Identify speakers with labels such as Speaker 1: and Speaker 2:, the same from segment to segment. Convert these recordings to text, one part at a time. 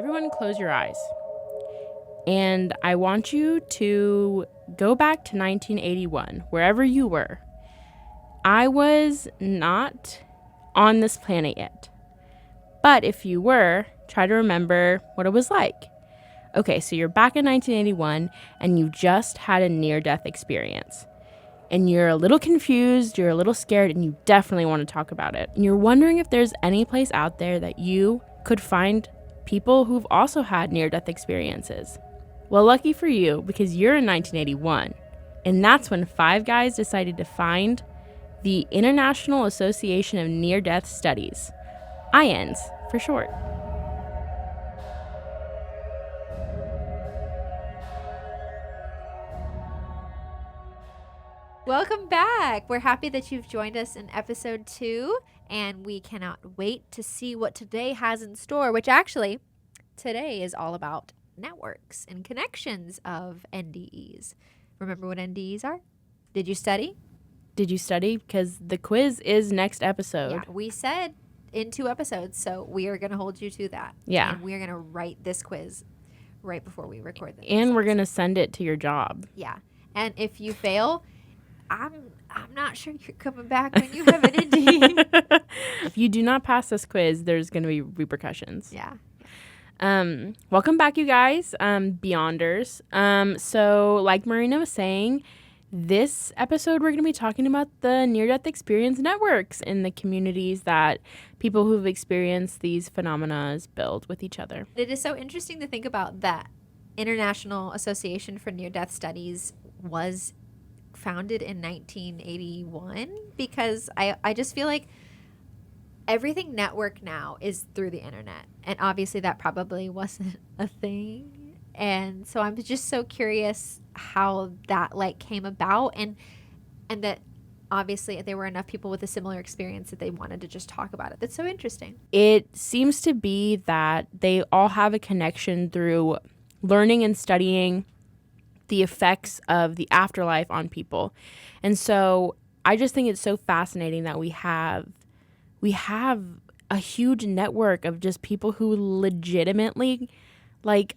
Speaker 1: Everyone close your eyes. And I want you to go back to 1981, wherever you were. I was not on this planet yet. But if you were, try to remember what it was like. Okay, so you're back in 1981 and you just had a near-death experience. And you're a little confused, you're a little scared, and you definitely want to talk about it. And you're wondering if there's any place out there that you could find people who've also had near-death experiences. Well, lucky for you, because you're in 1981. And that's when 5 guys decided to find the International Association of Near-Death Studies, IANDS for short.
Speaker 2: Welcome back. We're happy that you've joined us in episode 2, and we cannot wait to see what today has in store, which actually today is all about networks and connections of NDEs. Remember what NDEs are? Did you study?
Speaker 1: Did you study? Because the quiz is next episode.
Speaker 2: Yeah, we said in 2 episodes, so we are going to hold you to that.
Speaker 1: Yeah.
Speaker 2: And we're going to write this quiz right before we record the
Speaker 1: And we're going to send it to your job.
Speaker 2: Yeah. And if you fail, I'm not sure you're coming back when you have an NDE.
Speaker 1: If you do not pass this quiz, there's going to be repercussions.
Speaker 2: Yeah.
Speaker 1: Welcome back, you guys, Beyonders. So like Marina was saying, this episode we're going to be talking about the near-death experience networks in the communities that people who've experienced these phenomena build with each other.
Speaker 2: It is so interesting to think about that International Association for Near-Death Studies was founded in 1981, because I just feel like everything network now is through the internet, and obviously that probably wasn't a thing. And so I'm just so curious how that came about, and that obviously there were enough people with a similar experience that they wanted to just talk about it. That's so interesting.
Speaker 1: It seems to be that they all have a connection through learning and studying the effects of the afterlife on people. And so I just think it's so fascinating that we have a huge network of just people who legitimately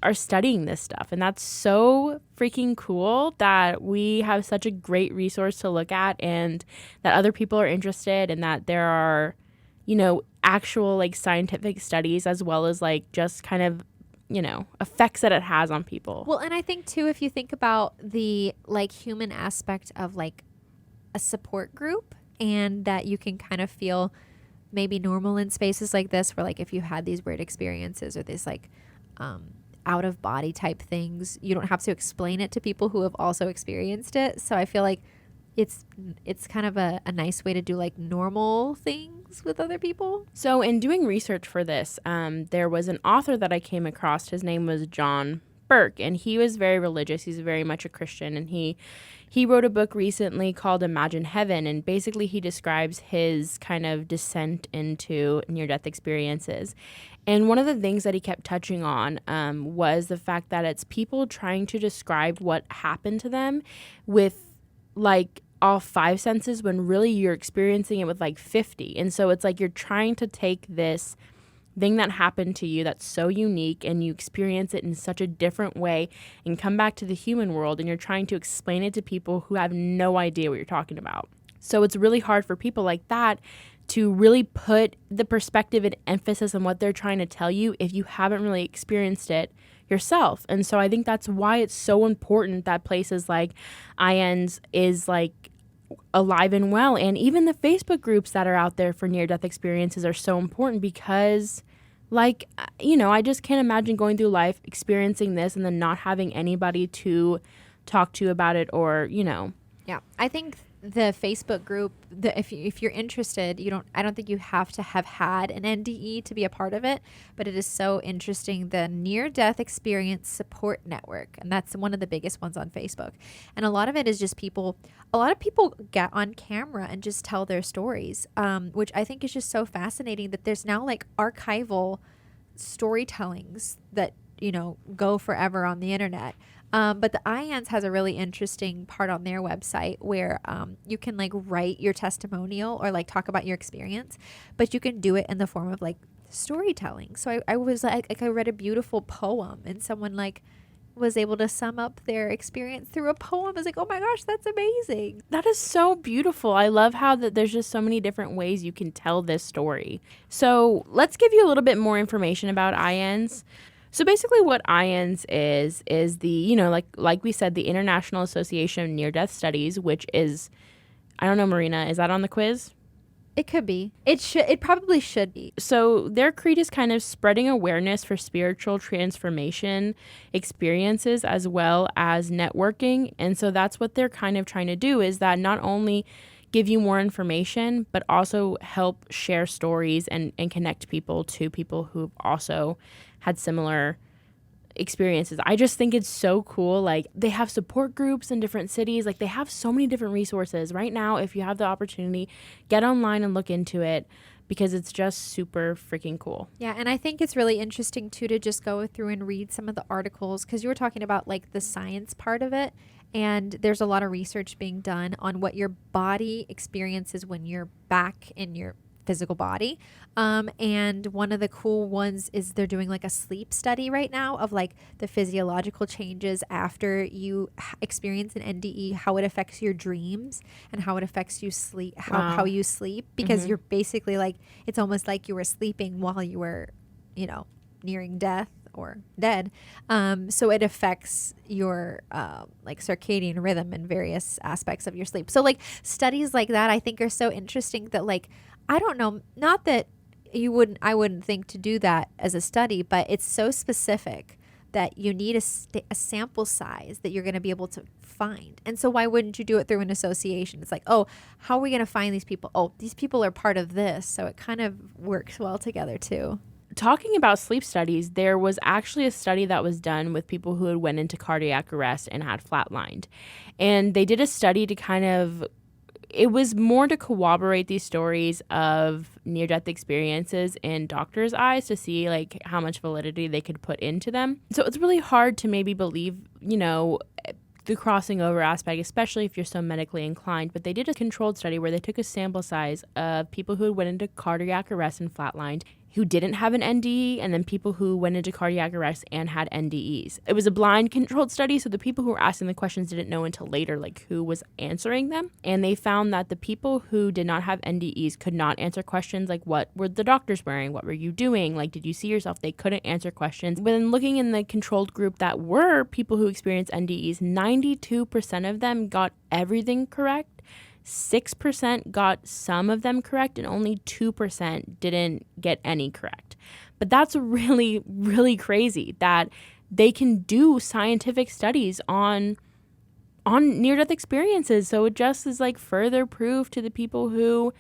Speaker 1: are studying this stuff. And that's so freaking cool that we have such a great resource to look at, and that other people are interested, and that there are, actual scientific studies, as well as just kind of effects that it has on people.
Speaker 2: Well, and I think too, if you think about the human aspect of a support group, and that you can kind of feel maybe normal in spaces like this, where if you had these weird experiences or this out of body type things, you don't have to explain it to people who have also experienced it. So I feel like it's kind of a nice way to do normal things with other people.
Speaker 1: So in doing research for this, there was an author that I came across. His name was John Burke, and he was very religious. He's very much a Christian, and he wrote a book recently called Imagine Heaven, and basically he describes his kind of descent into near-death experiences. And one of the things that he kept touching on was the fact that it's people trying to describe what happened to them with all 5 senses, when really you're experiencing it with 50. And so it's you're trying to take this thing that happened to you that's so unique, and you experience it in such a different way, and come back to the human world, and you're trying to explain it to people who have no idea what you're talking about. So it's really hard for people like that to really put the perspective and emphasis on what they're trying to tell you if you haven't really experienced it yourself. And so I think that's why it's so important that places like IANDS is alive and well, and even the Facebook groups that are out there for near-death experiences are so important, because I just can't imagine going through life experiencing this and then not having anybody to talk to about it, or
Speaker 2: Yeah, I think the Facebook group, if you're interested, I don't think you have to have had an NDE to be a part of it, but it is so interesting, the Near Death Experience Support Network, and that's one of the biggest ones on Facebook. And a lot of it is just a lot of people get on camera and just tell their stories, which I think is just so fascinating, that there's now archival storytellings that go forever on the internet. But the IANDS has a really interesting part on their website where you can write your testimonial or talk about your experience, but you can do it in the form of storytelling. So I was like I read a beautiful poem and someone like was able to sum up their experience through a poem. I was like, oh my gosh, that's amazing.
Speaker 1: That is so beautiful. I love how that there's just so many different ways you can tell this story. So let's give you a little bit more information about IANDS. So basically what IANDS is the, you know, like we said, the International Association of Near-Death Studies, which is, I don't know, Marina, is that on the quiz?
Speaker 2: It could be. It probably should be.
Speaker 1: So their creed is kind of spreading awareness for spiritual transformation experiences as well as networking. And so that's what they're kind of trying to do, is that not only give you more information, but also help share stories and connect people to people who've also had similar experiences. I just think it's so cool. Like, they have support groups in different cities. Like, they have so many different resources right now. If you have the opportunity, get online and look into it, because it's just super freaking cool.
Speaker 2: Yeah, and I think it's really interesting too to just go through and read some of the articles, because you were talking about like the science part of it, and there's a lot of research being done on what your body experiences when you're back in your physical body. And one of the cool ones is they're doing like a sleep study right now of like the physiological changes after you experience an NDE, how it affects your dreams and how it affects you sleep, how you sleep, because you're basically like, it's almost like you were sleeping while you were, you know, nearing death or dead. So it affects your like circadian rhythm and various aspects of your sleep. So like studies like that I think are so interesting that like, I don't know, not that I wouldn't think to do that as a study, but it's so specific that you need a sample size that you're going to be able to find. And so why wouldn't you do it through an association? It's like, oh, how are we going to find these people? Oh, these people are part of this. So it kind of works well together too.
Speaker 1: Talking about sleep studies, there was actually a study that was done with people who had went into cardiac arrest and had flatlined. And they did a study to kind of, it was more to corroborate these stories of near-death experiences in doctors' eyes to see like how much validity they could put into them. So it's really hard to maybe believe, you know, the crossing over aspect, especially if you're so medically inclined. But they did a controlled study where they took a sample size of people who went into cardiac arrest and flatlined, who didn't have an NDE, and then people who went into cardiac arrest and had NDEs. It was a blind controlled study, so the people who were asking the questions didn't know until later like who was answering them. And they found that the people who did not have NDEs could not answer questions like, what were the doctors wearing? What were you doing? Like, did you see yourself? They couldn't answer questions. When looking in the controlled group that were people who experienced NDEs, 92% of them got everything correct. 6% got some of them correct, and only 2% didn't get any correct. But that's really, really crazy that they can do scientific studies on near-death experiences. So it just is like further proof to the people who,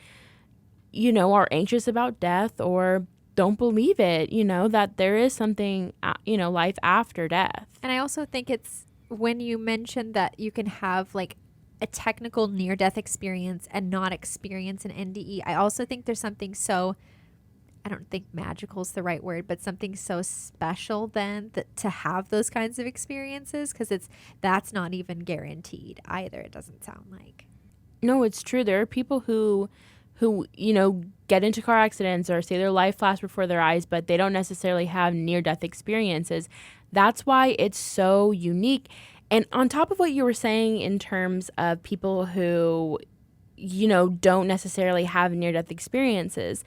Speaker 1: you know, are anxious about death or don't believe it, you know, that there is something, you know, life after death.
Speaker 2: And I also think it's when you mentioned that you can have like a technical near-death experience and not experience an NDE. I also think there's something so, I don't think magical is the right word, but something so special then that to have those kinds of experiences, because that's not even guaranteed either. It doesn't sound like.
Speaker 1: No, it's true. There are people who, you know, get into car accidents or say their life flashed before their eyes, but they don't necessarily have near-death experiences. That's why it's so unique. And on top of what you were saying in terms of people who, you know, don't necessarily have near-death experiences,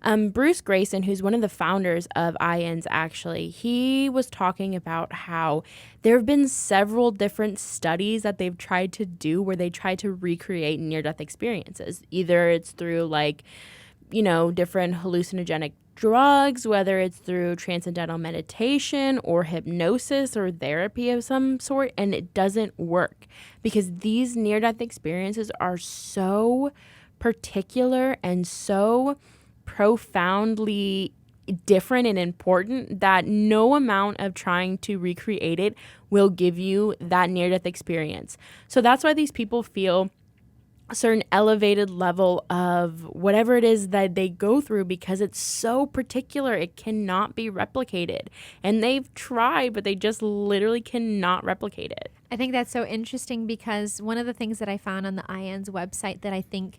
Speaker 1: Bruce Greyson, who's one of the founders of IANDS, actually, he was talking about how there have been several different studies that they've tried to do where they try to recreate near-death experiences. Either it's through, like, you know, different hallucinogenic drugs, whether it's through transcendental meditation or hypnosis or therapy of some sort, and it doesn't work because these near-death experiences are so particular and so profoundly different and important that no amount of trying to recreate it will give you that near-death experience. So that's why these people feel a certain elevated level of whatever it is that they go through, because it's so particular. It cannot be replicated. And they've tried, but they just literally cannot replicate it.
Speaker 2: I think that's so interesting because one of the things that I found on the IANDS website that I think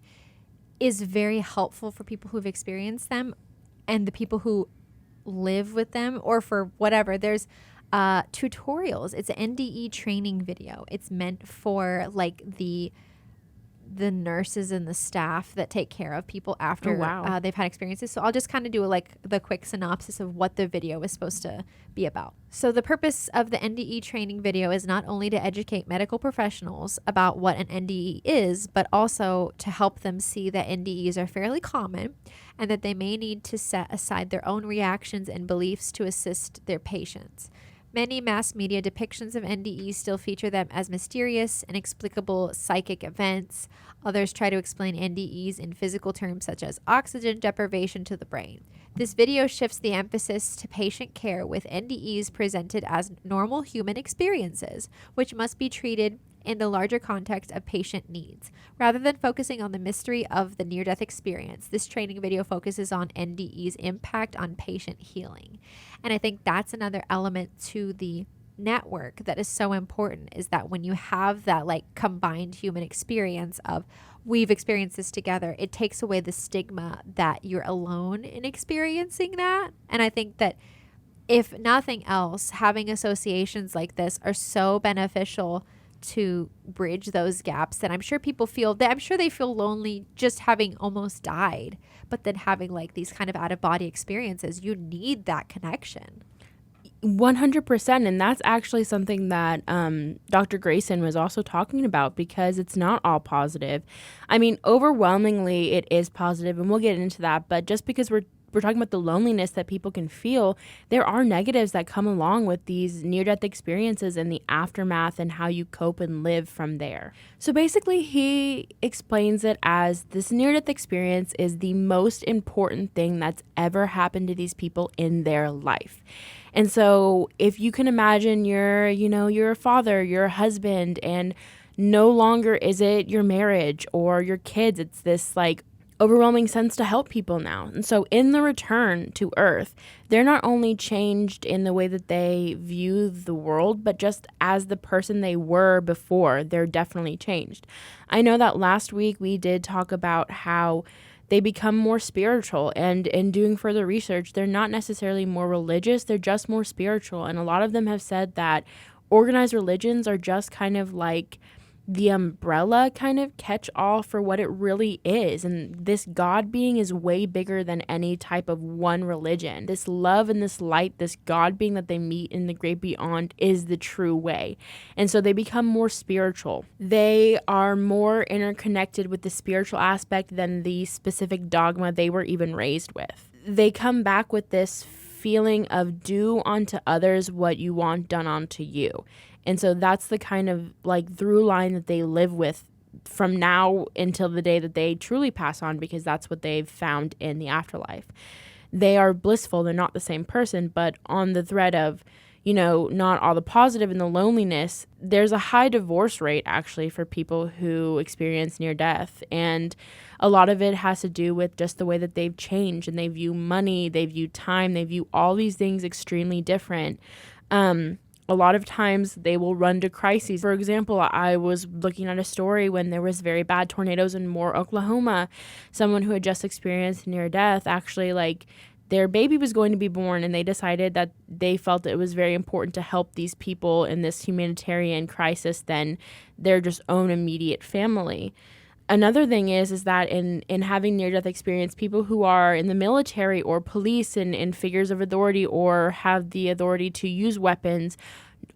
Speaker 2: is very helpful for people who've experienced them and the people who live with them or for whatever. There's tutorials. It's an NDE training video. It's meant for like the nurses and the staff that take care of people after they've had experiences. So I'll just kind of do like the quick synopsis of what the video is supposed to be about. So the purpose of the NDE training video is not only to educate medical professionals about what an NDE is, but also to help them see that NDEs are fairly common and that they may need to set aside their own reactions and beliefs to assist their patients. Many mass media depictions of NDEs still feature them as mysterious, inexplicable psychic events. Others try to explain NDEs in physical terms such as oxygen deprivation to the brain. This video shifts the emphasis to patient care, with NDEs presented as normal human experiences, which must be treated in the larger context of patient needs. Rather than focusing on the mystery of the near-death experience, this training video focuses on NDE's impact on patient healing. And I think that's another element to the network that is so important, is that when you have that like combined human experience of we've experienced this together, it takes away the stigma that you're alone in experiencing that. And I think that if nothing else, having associations like this are so beneficial to bridge those gaps that I'm sure people feel that they feel lonely just having almost died, but then having like these kind of out of body experiences, you need that connection.
Speaker 1: 100%. And that's actually something that Dr. Grayson was also talking about, because it's not all positive. I mean, overwhelmingly it is positive, and we'll get into that. But just because we're talking about the loneliness that people can feel, there are negatives that come along with these near-death experiences and the aftermath and how you cope and live from there. So basically, he explains it as this near-death experience is the most important thing that's ever happened to these people in their life. And so if you can imagine you're a father, you're a husband, and no longer is it your marriage or your kids, it's this like overwhelming sense to help people now. And so in the return to Earth, they're not only changed in the way that they view the world, but just as the person they were before, they're definitely changed. I know that last week we did talk about how they become more spiritual, and in doing further research, they're not necessarily more religious, they're just more spiritual. And a lot of them have said that organized religions are just kind of like the umbrella kind of catch all for what it really is. And this God being is way bigger than any type of one religion. This love and this light, this God being that they meet in the great beyond is the true way. And so they become more spiritual. They are more interconnected with the spiritual aspect than the specific dogma they were even raised with. They come back with this feeling of do unto others what you want done unto you. And so that's the kind of like through line that they live with from now until the day that they truly pass on, because that's what they've found in the afterlife. They are blissful. They're not the same person, but on the thread of, not all the positive and the loneliness, there's a high divorce rate actually for people who experience near death. And a lot of it has to do with just the way that they've changed, and they view money, they view time, they view all these things extremely different. A lot of times they will run to crises. For example, I was looking at a story when there was very bad tornadoes in Moore, Oklahoma. Someone who had just experienced near death, actually like their baby was going to be born, and they decided that they felt it was very important to help these people in this humanitarian crisis than their just own immediate family. Another thing is that in having near-death experience, people who are in the military or police and in figures of authority or have the authority to use weapons,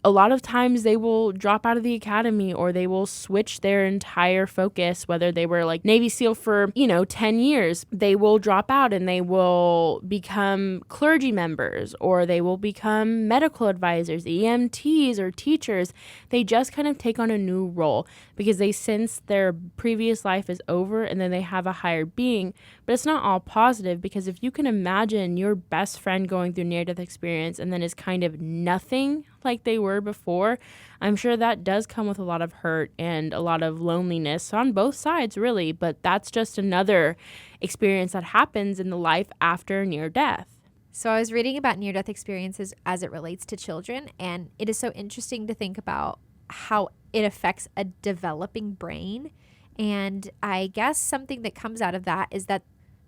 Speaker 1: a lot of times they will drop out of the academy, or they will switch their entire focus, whether they were like Navy SEAL for, 10 years, they will drop out and they will become clergy members, or they will become medical advisors, EMTs, or teachers. They just kind of take on a new role because they sense their previous life is over and then they have a higher being. But it's not all positive, because if you can imagine your best friend going through near-death experience and then is kind of nothing like they were before, I'm sure that does come with a lot of hurt and a lot of loneliness on both sides, really. But that's just another experience that happens in the life after near death.
Speaker 2: So I was reading about near-death experiences as it relates to children, and it is so interesting to think about how it affects a developing brain. And I guess something that comes out of that is that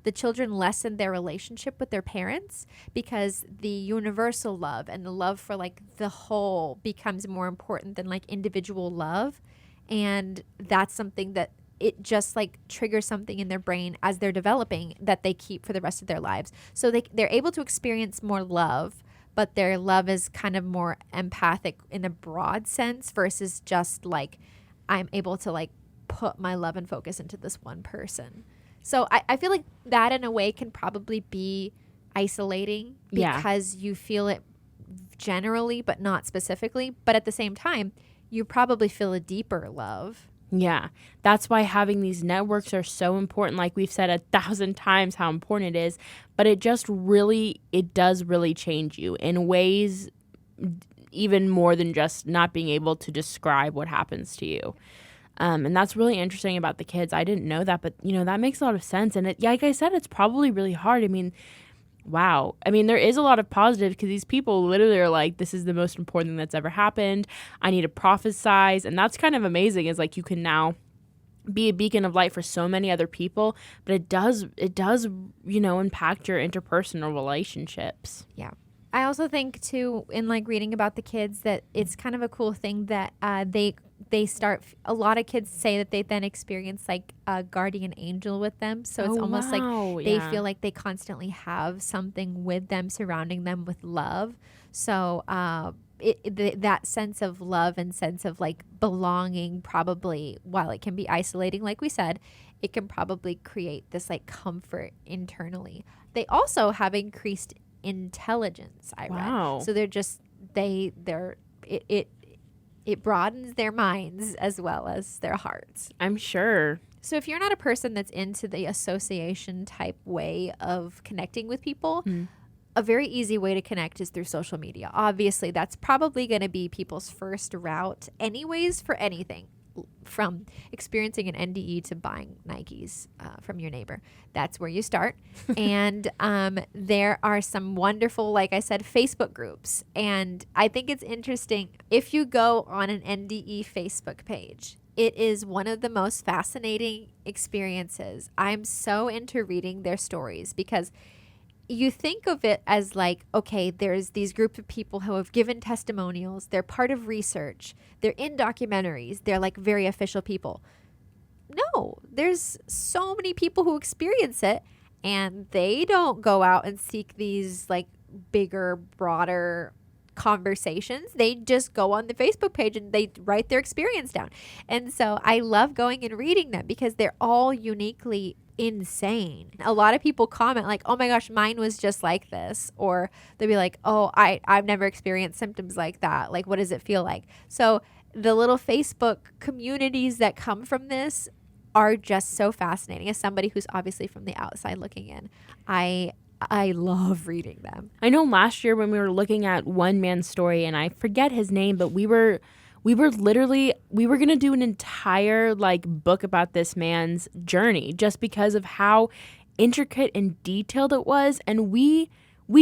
Speaker 2: the children lessen their relationship with their parents because the universal love and the love for like the whole becomes more important than like individual love. And that's something that it just like triggers something in their brain as they're developing that they keep for the rest of their lives. So they're able to experience more love, but their love is kind of more empathic in a broad sense versus just like I'm able to like put my love and focus into this one person. So I feel like that in a way can probably be isolating because you feel it generally but not specifically. But at the same time, you probably feel a deeper love.
Speaker 1: Yeah, that's why having these networks are so important. Like we've said 1,000 times how important it is, but it does really change you in ways even more than just not being able to describe what happens to you. And that's really interesting about the kids. I didn't know that, but that makes a lot of sense. And like I said, it's probably really hard. I mean, wow. I mean, there is a lot of positive because these people literally are like, this is the most important thing that's ever happened. I need to prophesize. And that's kind of amazing is like you can now be a beacon of light for so many other people, but it does, impact your interpersonal relationships.
Speaker 2: Yeah. I also think too, in like reading about the kids, that it's kind of a cool thing that they start. A lot of kids say that they then experience like a guardian angel with them. So it's almost like they feel like they constantly have something with them, surrounding them with love. So that sense of love and sense of like belonging, probably, while it can be isolating, like we said, it can probably create this like comfort internally. They also have increased intelligence, I read. So they're just it broadens their minds as well as their hearts,
Speaker 1: I'm sure.
Speaker 2: So if you're not a person that's into the association type way of connecting with people, a very easy way to connect is through social media. Obviously, that's probably going to be people's first route anyways for anything, from experiencing an NDE to buying Nikes from your neighbor. That's where you start. And there are some wonderful, like I said, Facebook groups. And I think it's interesting if you go on an NDE Facebook page. It is one of the most fascinating experiences. I'm so into reading their stories because you think of it as like, okay, there's these group of people who have given testimonials. They're part of research. They're in documentaries. They're like very official people. No, there's so many people who experience it, and they don't go out and seek these like bigger, broader conversations. They just go on the Facebook page and they write their experience down. And so I love going and reading them because they're all uniquely insane. A lot of people comment like, oh my gosh, mine was just like this. Or they'll be like, oh, I've never experienced symptoms like that. Like, what does it feel like? So the little Facebook communities that come from this are just so fascinating. As somebody who's obviously from the outside looking in, I love reading them.
Speaker 1: I know last year when we were looking at one man's story, and I forget his name, but we were going to do an entire like book about this man's journey just because of how intricate and detailed it was. And we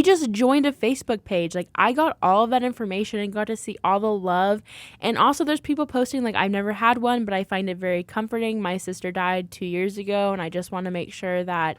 Speaker 1: just joined a Facebook page. Like I got all of that information and got to see all the love. And also there's people posting like, I've never had one, but I find it very comforting. My sister died 2 years ago and I just want to make sure that,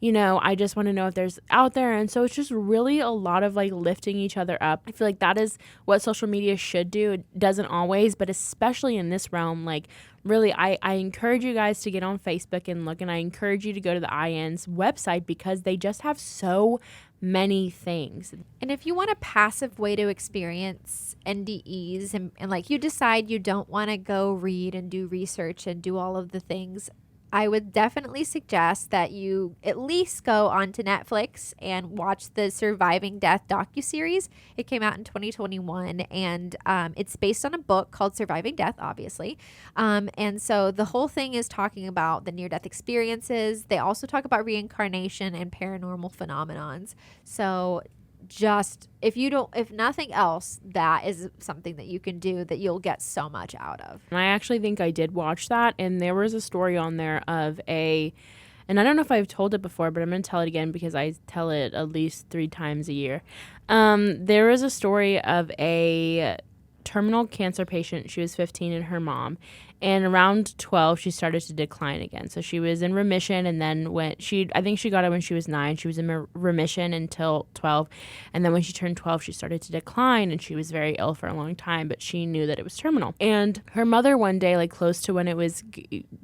Speaker 1: I just want to know if there's out there. And so it's just really a lot of like lifting each other up. I feel like that is what social media should do. It doesn't always, but especially in this realm, like really, I encourage you guys to get on Facebook and look, and I encourage you to go to the IN's website because they just have so many things.
Speaker 2: And if you want a passive way to experience NDEs and like you decide you don't want to go read and do research and do all of the things, I would definitely suggest that you at least go onto Netflix and watch the Surviving Death docuseries. It came out in 2021, and it's based on a book called Surviving Death, obviously. And so the whole thing is talking about the near-death experiences. They also talk about reincarnation and paranormal phenomenons. So just if nothing else, that is something that you can do that you'll get so much out of.
Speaker 1: And I actually think I did watch that, and there was a story on there of and I don't know if I've told it before, but I'm going to tell it again because I tell it at least 3 times a year. There was a story of a terminal cancer patient. She was 15 and her mom, And around 12, she started to decline again. So she was in remission, and then I think she got it when she was 9. She was in remission until 12. And then when she turned 12, she started to decline, and she was very ill for a long time, but she knew that it was terminal. And her mother one day, like close to when it was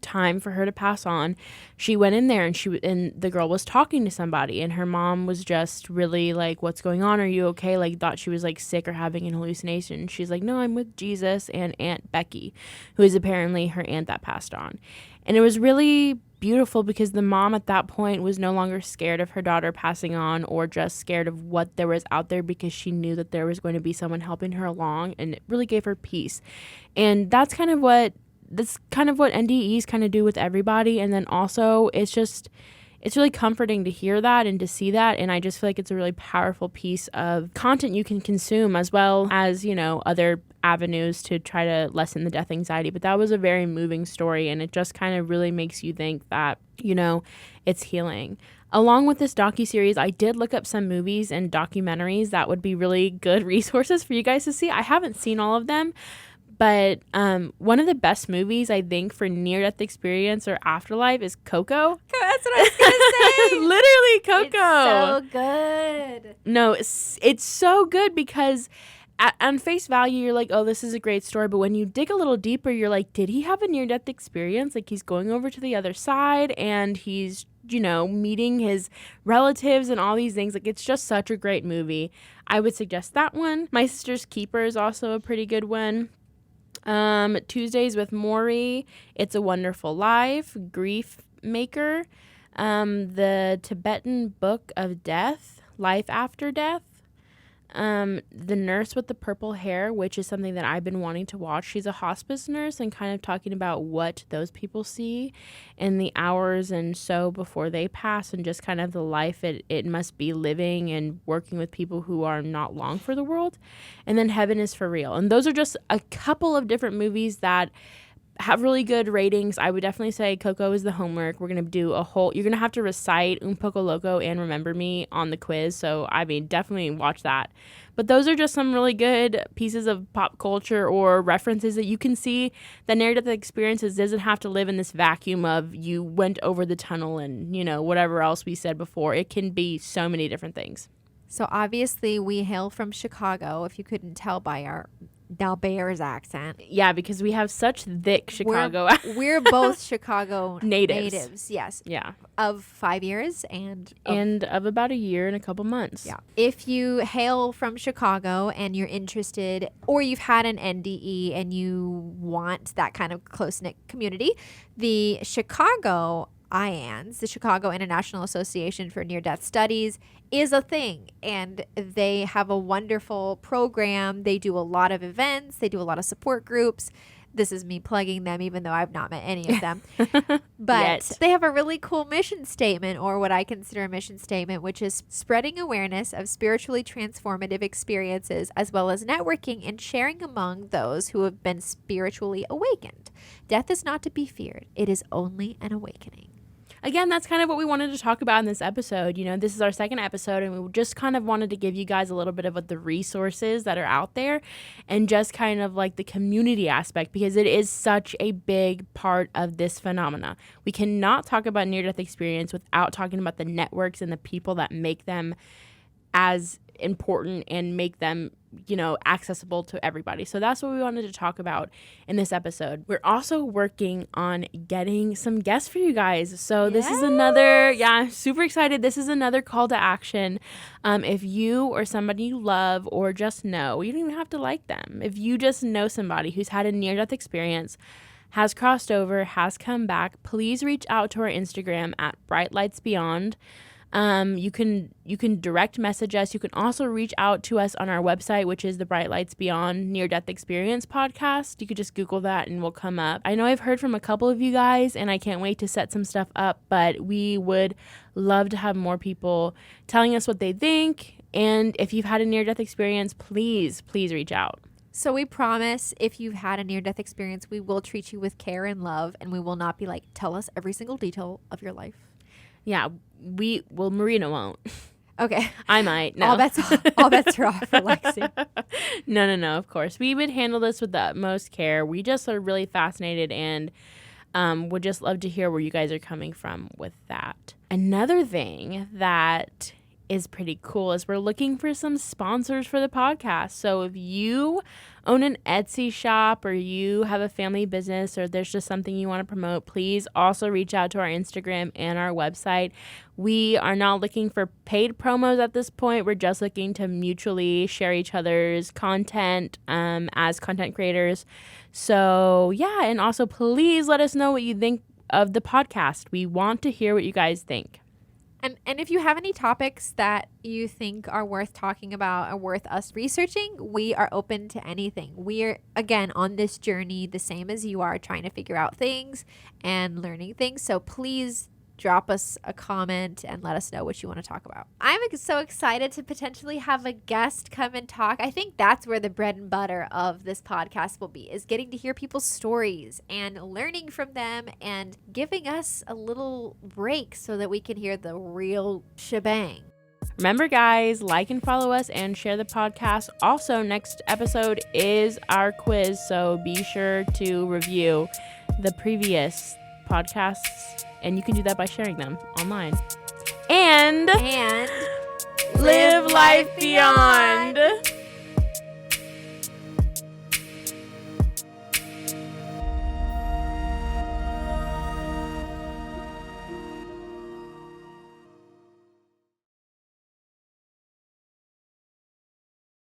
Speaker 1: time for her to pass on, she went in there, and the girl was talking to somebody, and her mom was just really like, "What's going on? Are you okay?" Like thought she was like sick or having an hallucination. She's like, "No, I'm with Jesus and Aunt Becky," who is apparently her aunt that passed on. And it was really beautiful because the mom at that point was no longer scared of her daughter passing on or just scared of what there was out there, because she knew that there was going to be someone helping her along, and it really gave her peace. And that's kind of what NDEs kind of do with everybody. And then also it's really comforting to hear that and to see that. And I just feel like it's a really powerful piece of content you can consume, as well as, other avenues to try to lessen the death anxiety. But that was a very moving story, and it just kind of really makes you think that, it's healing. Along with this docuseries, I did look up some movies and documentaries that would be really good resources for you guys to see. I haven't seen all of them, but one of the best movies, I think, for near-death experience or afterlife is Coco.
Speaker 2: That's what I was
Speaker 1: going to say. Literally, Coco.
Speaker 2: It's so good.
Speaker 1: No, it's so good because on face value, you're like, oh, this is a great story. But when you dig a little deeper, you're like, did he have a near-death experience? Like, he's going over to the other side, and he's, meeting his relatives and all these things. Like, it's just such a great movie. I would suggest that one. My Sister's Keeper is also a pretty good one. Tuesdays with Morrie, It's a Wonderful Life, Grief Maker, the Tibetan Book of Death, Life After Death, The Nurse with the Purple Hair, which is something that I've been wanting to watch. She's a hospice nurse and kind of talking about what those people see in the hours and so before they pass, and just kind of the life it must be living and working with people who are not long for the world. And then Heaven is for Real. And those are just a couple of different movies that have really good ratings. I would definitely say Coco is the homework. We're going to do you're going to have to recite Un Poco Loco and Remember Me on the quiz. So, definitely watch that. But those are just some really good pieces of pop culture or references that you can see that near-death experiences doesn't have to live in this vacuum of you went over the tunnel and, whatever else we said before. It can be so many different things.
Speaker 2: So obviously we hail from Chicago, if you couldn't tell by our Dalbear's accent.
Speaker 1: Yeah, because we have such thick Chicago.
Speaker 2: We're both Chicago
Speaker 1: natives.
Speaker 2: Yes.
Speaker 1: Yeah.
Speaker 2: Of 5 years and
Speaker 1: of about a year and a couple months.
Speaker 2: Yeah. If you hail from Chicago and you're interested, or you've had an NDE and you want that kind of close-knit community, the Chicago IANS, the Chicago International Association for Near-Death Studies, is a thing, and they have a wonderful program. They do a lot of events. They do a lot of support groups. This is me plugging them, even though I've not met any of them. But they have a really cool mission statement, or what I consider a mission statement, which is spreading awareness of spiritually transformative experiences, as well as networking and sharing among those who have been spiritually awakened. Death is not to be feared. It is only an awakening.
Speaker 1: Again, that's kind of what we wanted to talk about in this episode. This is our second episode, and we just kind of wanted to give you guys a little bit of the resources that are out there and just kind of like the community aspect, because it is such a big part of this phenomena. We cannot talk about near-death experience without talking about the networks and the people that make them as important and make them, accessible to everybody. So that's what we wanted to talk about in this episode. We're also working on getting some guests for you guys. So this is another, super excited. This is another call to action. If you or somebody you love or just know, you don't even have to like them. If you just know somebody who's had a near-death experience, has crossed over, has come back, please reach out to our Instagram at Bright Lights Beyond. You can direct message us. You can also reach out to us on our website, which is the Bright Lights Beyond Near Death Experience podcast. You could just Google that and we'll come up. I know I've heard from a couple of you guys and I can't wait to set some stuff up, but we would love to have more people telling us what they think. And if you've had a near death experience, please reach out.
Speaker 2: So we promise, if you've had a near-death experience, we will treat you with care and love, and we will not be like, tell us every single detail of your life.
Speaker 1: Yeah, Marina won't.
Speaker 2: Okay.
Speaker 1: I might. No.
Speaker 2: All bets are off for Lexi.
Speaker 1: No, of course. We would handle this with the utmost care. We just are really fascinated and would just love to hear where you guys are coming from with that. Another thing that is pretty cool is we're looking for some sponsors for the podcast. So if you own an Etsy shop or you have a family business or there's just something you want to promote, please also reach out to our Instagram and our website. We are not looking for paid promos at this point. We're just looking to mutually share each other's content as content creators. So yeah, and also please let us know what you think of the podcast. We want to hear what you guys think.
Speaker 2: And if you have any topics that you think are worth talking about or worth us researching, we are open to anything. We're, again, on this journey the same as you are, trying to figure out things and learning things. So please drop us a comment and let us know what you want to talk about. I'm so excited to potentially have a guest come and talk. I think that's where the bread and butter of this podcast will be, is getting to hear people's stories and learning from them and giving us a little break so that we can hear the real shebang.
Speaker 1: Remember, guys, like and follow us and share the podcast. Also, next episode is our quiz, so be sure to review the previous podcasts, and you can do that by sharing them online. And
Speaker 2: live life beyond.